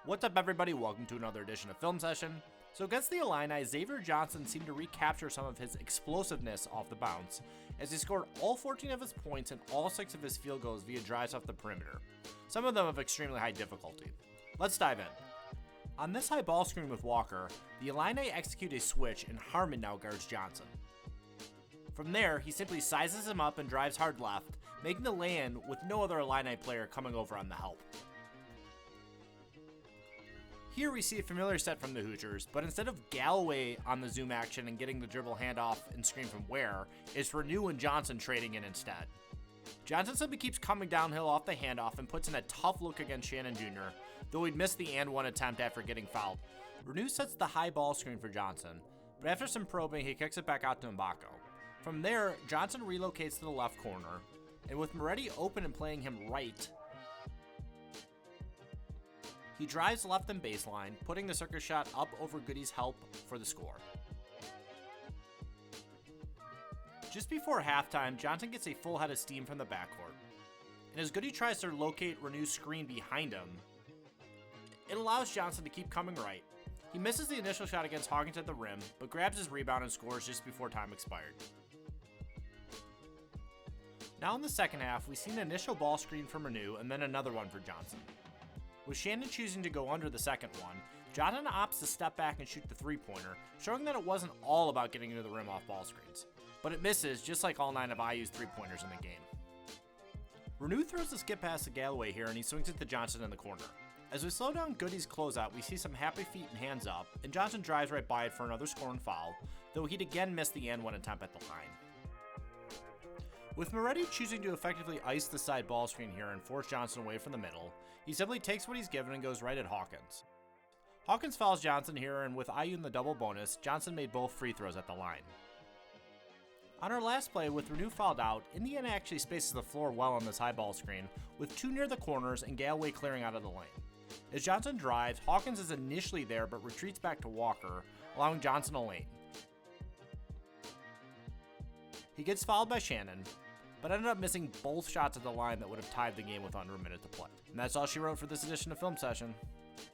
What's up, everybody? Welcome to another edition of Film Session. So against the Illini, Xavier Johnson seemed to recapture some of his explosiveness off the bounce, as he scored all 14 of his points and all 6 of his field goals via drives off the perimeter, some of them of extremely high difficulty. Let's dive in. On this high ball screen with Walker, the Illini execute a switch and Harmon now guards Johnson. From there, he simply sizes him up and drives hard left, making the lay-in with no other Illini player coming over on the help. Here we see a familiar set from the Hoosiers, but instead of Galloway on the zoom action and getting the dribble handoff and screen from Ware, it's Renew and Johnson trading in instead. Johnson simply keeps coming downhill off the handoff and puts in a tough look against Shannon Jr., though he'd missed the and one attempt after getting fouled. Renew sets the high ball screen for Johnson, but after some probing, he kicks it back out to Mbako. From there, Johnson relocates to the left corner, and with Moretti open and playing him right, he drives left and baseline, putting the circus shot up over Goody's help for the score. Just before halftime, Johnson gets a full head of steam from the backcourt, and as Goody tries to locate Renew's screen behind him, it allows Johnson to keep coming right. He misses the initial shot against Hawkins at the rim, but grabs his rebound and scores just before time expired. Now in the second half, we see an initial ball screen from Renew and then another one for Johnson. With Shannon choosing to go under the second one, Johnson opts to step back and shoot the three-pointer, showing that it wasn't all about getting into the rim off ball screens. But it misses, just like all 9 of IU's three-pointers in the game. Renew throws a skip pass to Galloway here, and he swings it to Johnson in the corner. As we slow down Goody's closeout, we see some happy feet and hands up, and Johnson drives right by it for another score and foul, though he'd again miss the and one attempt at the line. With Moretti choosing to effectively ice the side ball screen here and force Johnson away from the middle, he simply takes what he's given and goes right at Hawkins. Hawkins fouls Johnson here, and with IU in the double bonus, Johnson made both free throws at the line. On our last play, with Renew fouled out, Indiana actually spaces the floor well on this high ball screen, with 2 near the corners and Galloway clearing out of the lane. As Johnson drives, Hawkins is initially there but retreats back to Walker, allowing Johnson a lane. He gets fouled by Shannon, but ended up missing both shots at the line that would have tied the game with under a minute to play. And that's all she wrote for this edition of Film Session.